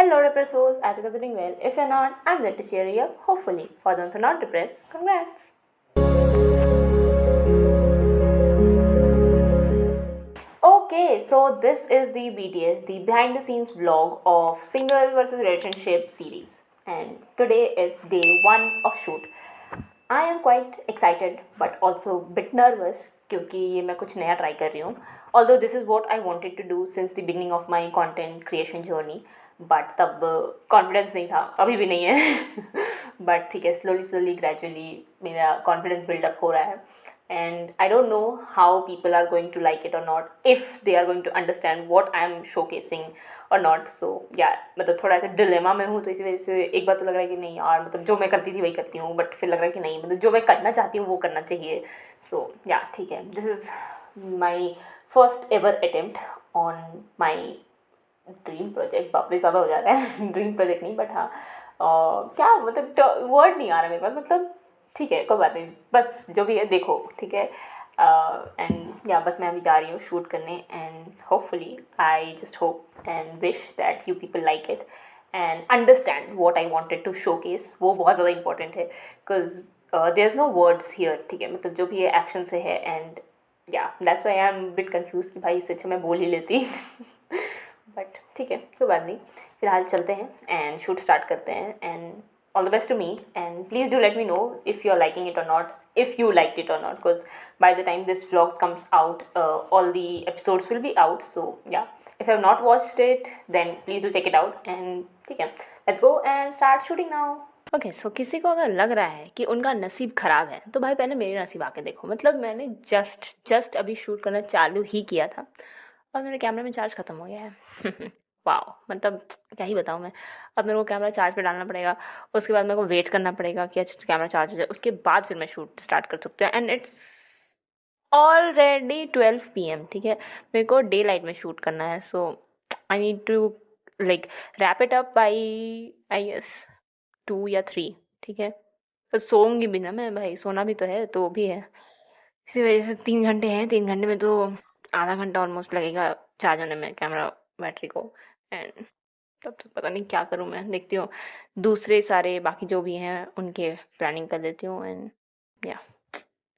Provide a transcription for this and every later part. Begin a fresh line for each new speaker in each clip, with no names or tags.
Hello, depressed souls. I hope you're doing well. If you're not, I'm glad to cheer you up. Hopefully, for those who are not depressed, congrats. Okay, so this is the BTS, the behind the scenes vlog of single versus relationship series. And today it's day one of shoot. I am quite excited but also a bit nervous क्योंकि ये मैं कुछ नया try कर रही हूँ. Although this is what I wanted to do since the beginning of my content creation journey, but तब confidence नहीं था, अभी भी नहीं है. बट ठीक है, स्लोली ग्रेजुअली मेरा कॉन्फिडेंस बिल्डअप हो रहा है. And I don't know how people are going to like it और not, if they are going to understand what I am showcasing और नॉट. सो या मतलब थोड़ा ऐसा डिलेमा में हूँ, तो इसी वजह से एक बार तो लग रहा है कि नहीं यार, मतलब जो मैं करती थी वही करती हूँ, बट फिर लग रहा है कि नहीं, मतलब जो मैं करना चाहती हूँ वो करना चाहिए. सो या ठीक है, this is my first ever attempt on my dream project. बाप रे, ज़्यादा हो जा रहा है. ड्रीम प्रोजेक्ट नहीं, बट हाँ क्या मतलब वर्ड नहीं आ रहा मेरे पास. मतलब ठीक है, कोई बात नहीं, बस जो भी है देखो, ठीक है. एंड या बस मैं अभी जा रही हूँ शूट करने. And hopefully I just hope and wish that you people like it and understand what I wanted to showcase. वो बहुत ज़्यादा इंपॉर्टेंट है, because there is no words here. ठीक है, मतलब जो भी है एक्शन से है. एंड या that's why I am bit confuse कि भाई इससे अच्छा मैं बोल ही लेती. बट ठीक है, कोई बात नहीं, फिलहाल चलते हैं एंड शूट स्टार्ट करते हैं. And all the best to me, and please do let me know if you're liking it or not, if you liked it or not, because by the time this vlog comes out, all the episodes will be out. So yeah, if you have not watched it, then please do check it out. And ठीक है, let's go and start shooting now. Okay so किसी को अगर लग रहा है कि उनका नसीब ख़राब है तो भाई पहले मेरे नसीब आके देखो. मतलब मैंने जस्ट अभी शूट करना चालू ही किया था और मेरे कैमरे में चार्ज ख़त्म हो गया है. वाओ, मतलब क्या ही बताऊँ मैं. अब मेरे को कैमरा चार्ज पे डालना पड़ेगा, उसके बाद मेरे को वेट करना पड़ेगा कि अच्छा कैमरा चार्ज हो जाए, उसके बाद फिर मैं शूट स्टार्ट कर सकती हूँ. And it's already 12 PM. ठीक है, मेरे को डे लाइट में शूट करना है. So I need to like wrap it up by I guess 2 या 3. ठीक है, तो सोऊंगी भी ना मैं भाई, सोना भी तो है, तो वो भी है. इसी वजह से 3 घंटे हैं. 3 घंटे में तो आधा घंटा ऑलमोस्ट लगेगा चार्ज होने में कैमरा बैटरी को. एंड तब तक पता नहीं क्या करूँ मैं, देखती हूँ दूसरे सारे बाकी जो भी हैं उनके प्लानिंग कर लेती हूँ. एंड या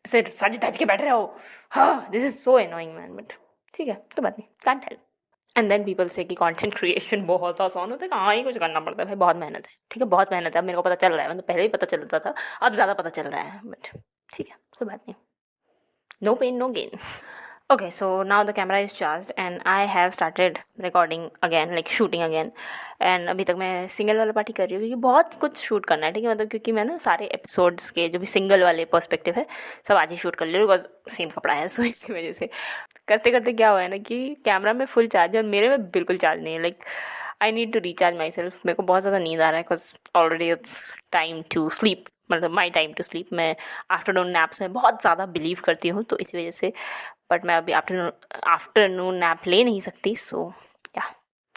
ऐसे सज धज के बैठ रहे हो. हाँ, this is so annoying man, but ठीक है, तो बात नहीं, can't help. And then people say कि कंटेंट क्रिएशन बहुत आसान होता है, कहाँ ही कुछ करना पड़ता है भाई, बहुत मेहनत है. ठीक है, बहुत मेहनत है. अब मेरे को पता चल रहा है, मतलब पहले ही पता चलता था, अब ज़्यादा पता चल रहा है, बट ठीक है, कोई बात नहीं. No pain, no gain. Okay, so now the camera is charged and I have started recording again, like shooting again. And अभी तक मैं सिंगल वाला पार्टी कर रही हूँ क्योंकि बहुत कुछ शूट करना है. ठीक है, मतलब क्योंकि मैं ना सारे एपिसोड्स के जो भी सिंगल वाले पर्सपेक्टिव है सब आज ही शूट कर ले रही हूँ, बिकॉज सेम कपड़ा है. सो इसी वजह से करते करते क्या हुआ है ना कि कैमरा में फुल चार्ज है और मेरे में बिल्कुल चार्ज नहीं है. Like I need to recharge myself. मेरे को बहुत ज़्यादा नींद आ रहा है because already it's time to sleep, मतलब माई टाइम टू स्लीप. मैं आफ्टरनून नैप्स में बहुत ज़्यादा बिलीव करती हूँ, तो इसी वजह से. बट मैं अभी आफ्टरनून नैप ले नहीं सकती. सो या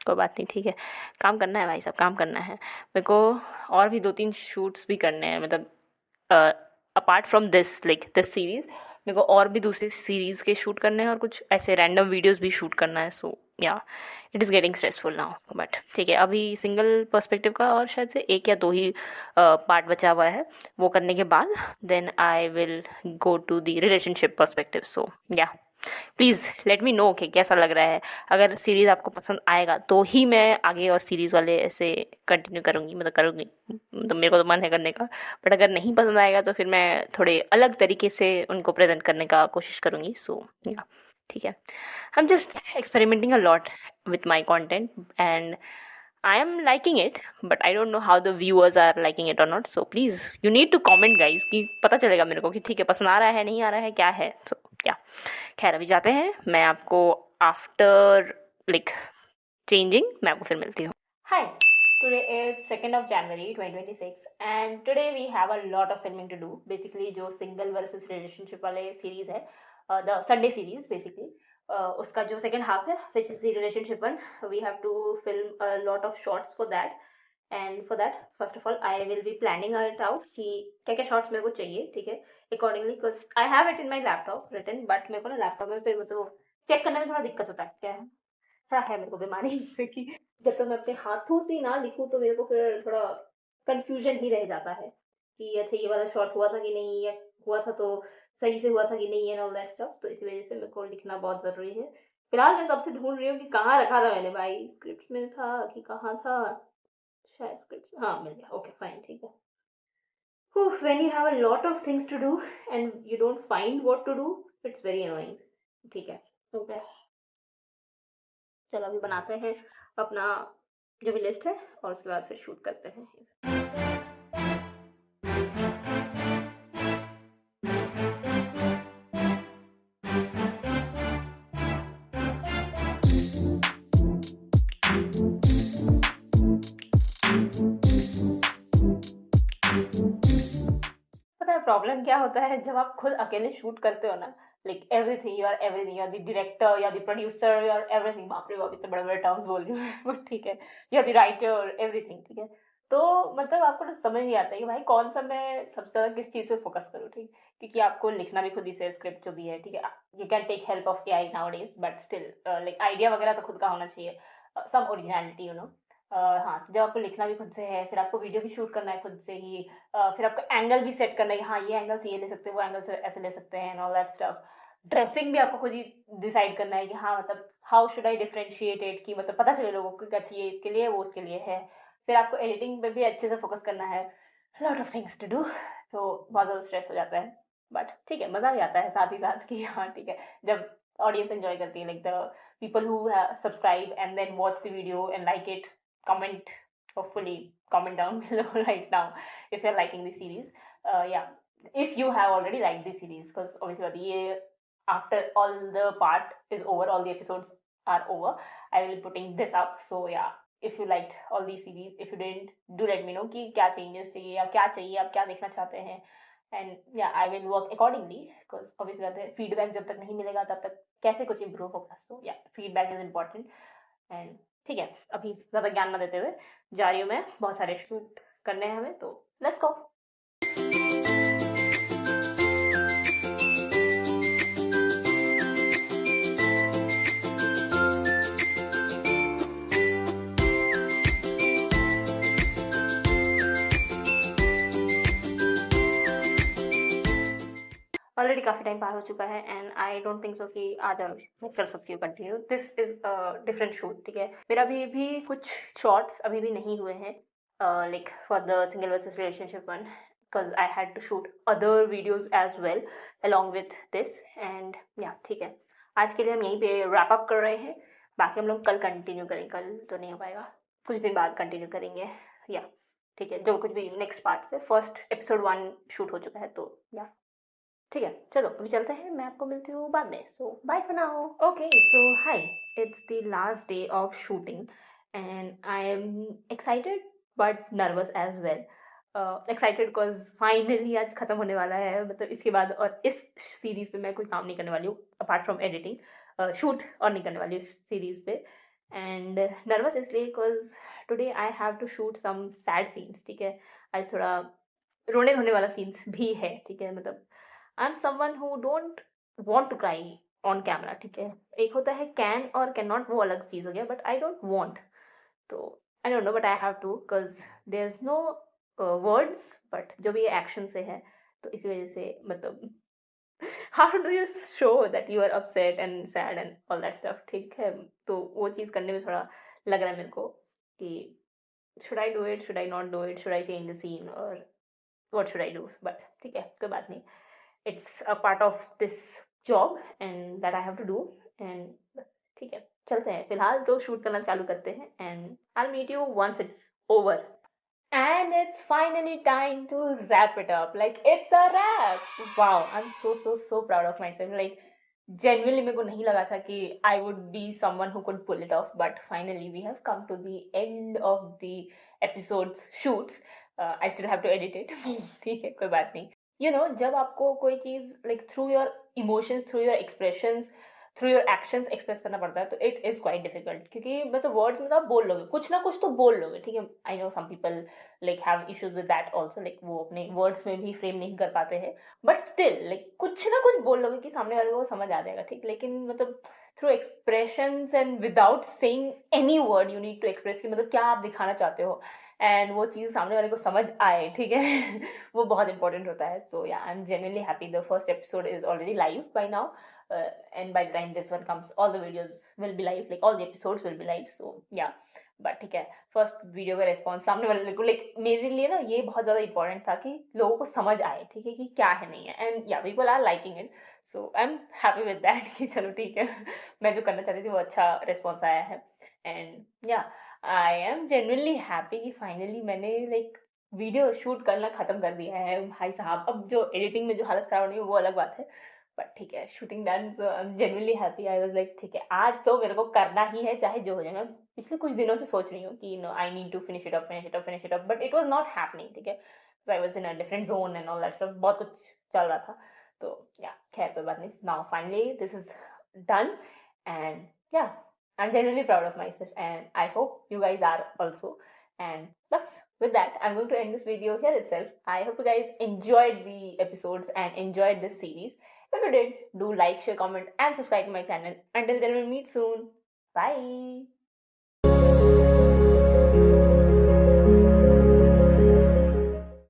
कोई बात नहीं, ठीक है, काम करना है भाई साहब, काम करना है मेरे को. और भी 2-3 शूट्स भी करने हैं, मतलब apart from this like this series मेरे को और भी दूसरी सीरीज़ के शूट करने हैं और कुछ ऐसे रैंडम वीडियोस भी शूट करना है. सो या it is getting stressful now, but ठीक है, अभी सिंगल पर्सपेक्टिव का और शायद से 1 या 2 ही पार्ट बचा हुआ है. वो करने के बाद then I will go to the relationship perspective. So yeah please let me know कि कैसा लग रहा है. अगर सीरीज़ आपको पसंद आएगा तो ही मैं आगे और सीरीज़ वाले ऐसे कंटिन्यू करूँगी, मतलब मेरे को तो मन है करने का. बट अगर नहीं पसंद आएगा तो फिर मैं थोड़े अलग तरीके से उनको प्रेजेंट करने का कोशिश करूँगी. सो या ठीक है, I am just experimenting a lot with my content and I am liking it, but I don't know how the viewers are liking it or not. So please, you need to comment guys कि पता चलेगा मेरे को कि ठीक है पसंद आ रहा है, नहीं आ रहा है, क्या है. So yeah, खैर अभी जाते हैं. मैं आपको आफ्टर लाइक चेंजिंग मैं आपको फिर मिलती हूँ. Hi, today is 2nd of January 2026 and today we have a lot of filming to do. Basically जो single versus relationship वाले series है, the Sunday series basically. उसका जो सेकेंड हाफ है which is the relationship one, we have to film a lot of shorts for that. And for that first of all I will be planning it out कि क्या क्या shorts मेरे को चाहिए. ठीक है, accordingly, because I have it in my laptop written, but मेरे को ना लैपटॉप में फिर मतलब चेक करने में थोड़ा दिक्कत होता है क्या है. थोड़ा है मेरे को बीमारी इससे कि जब तक मैं अपने हाथों से ना लिखूँ तो मेरे को फिर थोड़ा कन्फ्यूजन ही रह जाता है कि अच्छा ये वाला शॉट हुआ था कि नहीं, या हुआ था तो सही से हुआ था कि नहीं, एंड ऑल दैट स्टफ। तो इसी वजह से मेरे को लिखना बहुत ज़रूरी है। फिलहाल मैं कब से ढूंढ रही हूँ कि कहाँ रखा था मैंने भाई, स्क्रिप्ट में था कि कहाँ था। शायद स्क्रिप्ट, हाँ मिल गया, ओके फाइन, ठीक है। When you have a lot of things to do and you don't find what to do, it's very annoying. ठीक है, ओके, चलो अभी बनाते हैं अपना जो भी लिस्ट है और उसके बाद फिर शूट करते हैं। पता है प्रॉब्लम क्या होता है जब आप खुद अकेले शूट करते हो ना, like everything, you are everything, you are the director, you are the producer, you are everything. बाप रे बाप, इतने बड़े बड़े टर्म्स बोल रही हूँ मैं, बट ठीक है, you are the writer, everything, ठीक है। तो मतलब आपको ना समझ नहीं आता कि भाई कौन सा मैं सबसे ज़्यादा किस चीज़ पे फोकस करूँ, ठीक। क्योंकि आपको लिखना भी खुद ही से, स्क्रिप्ट जो भी है, ठीक है। You can take help of AI nowadays, but still like idea वगैरह तो खुद का होना चाहिए, सम ओरिजिनलिटी, यू नो। हाँ, तो जब आपको लिखना भी खुद से है, फिर आपको वीडियो भी शूट करना है खुद से ही, फिर आपको एंगल भी सेट करना है कि हाँ ये एंगल से ये ले सकते हैं, वो एंगल से ऐसे ले सकते हैं, and all that stuff. Dressing भी आपको खुद ही डिसाइड करना है कि हाँ मतलब how should I differentiate it, कि मतलब पता चले लोगों को कि अच्छा ये इसके लिए है, वो उसके लिए है। फिर आपको एडिटिंग पे भी अच्छे से फोकस करना है, lot of things to do. तो बहुत ज़्यादा स्ट्रेस हो जाता है, बट ठीक है, मज़ा भी आता है साथ ही साथ कि हाँ ठीक है, जब ऑडियंस एंजॉय करती है, like the people who subscribe and then watch the video and like it, comment, hopefully comment down below right now if you're liking the series. Yeah, if you have already liked the series, because obviously after all the part is over, all the episodes are over, I will be putting this up. So yeah, if you liked all these series, if you didn't, do let me know कि क्या changes चाहिए या क्या चाहिए, आप क्या देखना चाहते हैं, and yeah, I will work accordingly, because obviously feedback जब तक नहीं मिलेगा तब तक कैसे कुछ improve होगा। So yeah, feedback is important. And ठीक है, अभी ज़्यादा ज्ञान ना देते हुए जा रही हूँ मैं, बहुत सारे शूट करने हैं हमें, तो लेट्स गो। ऑलरेडी काफ़ी टाइम पार हो चुका है and I don't think so कि आज और मैं कर सकती हूँ continue, this is different shoot, ठीक है। मेरा भी कुछ शॉर्ट्स अभी भी नहीं हुए हैं, like for the single versus relationship one, because I had to shoot other videos as well along with this, and या ठीक है, आज के लिए हम यहीं पे रैप अप कर रहे हैं। बाकी हम लोग कल कंटिन्यू करेंगे, कल तो नहीं हो पाएगा, कुछ दिन बाद कंटिन्यू करेंगे, या ठीक है, जो कुछ भी नेक्स्ट पार्ट से। फर्स्ट एपिसोड 1 शूट हो चुका है, तो या ठीक है, चलो अभी चलते हैं, मैं आपको मिलती हूँ बाद में, so bye for now. Okay, so hi, it's the last day of shooting and I am excited but nervous as well. Excited because finally आज खत्म होने वाला है, मतलब इसके बाद और इस सीरीज पे मैं कोई काम नहीं करने वाली हूँ अपार्ट फ्रॉम एडिटिंग, शूट और नहीं करने वाली हूँ इस सीरीज पे। एंड नर्वस इसलिए because today I have to shoot some sad scenes, ठीक है। आज थोड़ा रोने धोने वाला सीन्स भी है, ठीक है। मतलब I am someone who don't want to cry on camera, ठीक है। एक होता है कैन और कैन नॉट, वो अलग चीज़ हो गया, बट आई डोंट वांट। तो I don't know but I have to, because there is no words, but जो भी एक्शन से है, तो इसी वजह से मतलब how do you show that you are upset and sad and all that stuff, ठीक है। तो वो चीज़ करने में थोड़ा लग रहा है मेरे को कि should I do it, should I not do it, should I change the scene, और what should I do, but ठीक है, कोई बात नहीं, it's a part of this job and that I have to do, and ठीक है, चलते हैं, फिलहाल तो शूट करना चालू करते हैं and I'll meet you once it's over. And it's finally time to wrap it up. Like, it's a wrap. Wow, I'm so proud of myself. Like, genuinely मेरे को नहीं लगा था कि I would be someone who could pull it off, but finally we have come to the end of the episode's shoots. I still have to edit it. ठीक है, कोई बात नहीं। You know, जब आपको कोई चीज़ like through your emotions, through your expressions, through your actions express करना पड़ता है, तो इट इज़ क्वाइट डिफिकल्ट, क्योंकि मतलब वर्ड्स में तो आप बोल लोगे, कुछ ना कुछ तो बोल लोगे, ठीक है। I know some people like have issues with that also, like वो अपने वर्ड्स में भी फ्रेम नहीं कर पाते हैं, बट स्टिल लाइक कुछ ना कुछ बोल लोगे कि सामने वाले को समझ आ जाएगा, ठीक। लेकिन मतलब through expressions and without saying any word you need to express कि मतलब क्या आप दिखाना चाहते हो, एंड वो चीज़ सामने वाले को समझ आए, ठीक है। वो बहुत इंपॉर्टेंट होता है। सो या, I am genuinely happy the first episode is already live by now, and by the time this one comes all the videos will be live, like all the episodes will be live, so yeah। But ठीक है, first video का response सामने वाले को, like मेरे लिए ना ये बहुत ज़्यादा इंपॉर्टेंट था कि लोगों को समझ आए, ठीक है, कि क्या है नहीं है, एंड या people are liking it, so I am happy with that कि चलो ठीक है। मैं जो करना चाहती थी वो अच्छा रिस्पॉन्स आया है, एंड या आई एम जेन्युइनली हैप्पी कि फाइनली मैंने लाइक वीडियो शूट करना ख़त्म कर दिया है भाई साहब। अब जो एडिटिंग में जो हालत ख़राब होनी है वो अलग बात है, बट ठीक है, shooting done, so I am genuinely happy. I was like ठीक है, आज तो मेरे को करना ही है चाहे जो हो जाए। मैं पिछले कुछ दिनों से सोच रही हूँ कि no I need to finish it up, finish it up, finish it up, but it was not happening, ठीक है। I was in a different zone and all that stuff, बहुत कुछ चल रहा था, तो या खैर कोई बात नहीं। Now finally this is done, and या I'm genuinely proud of myself, and I hope you guys are also. And plus, with that, I'm going to end this video here itself. I hope you guys enjoyed the episodes and enjoyed this series. If you did, do like, share, comment, and subscribe to my channel. Until then, we'll meet soon. Bye.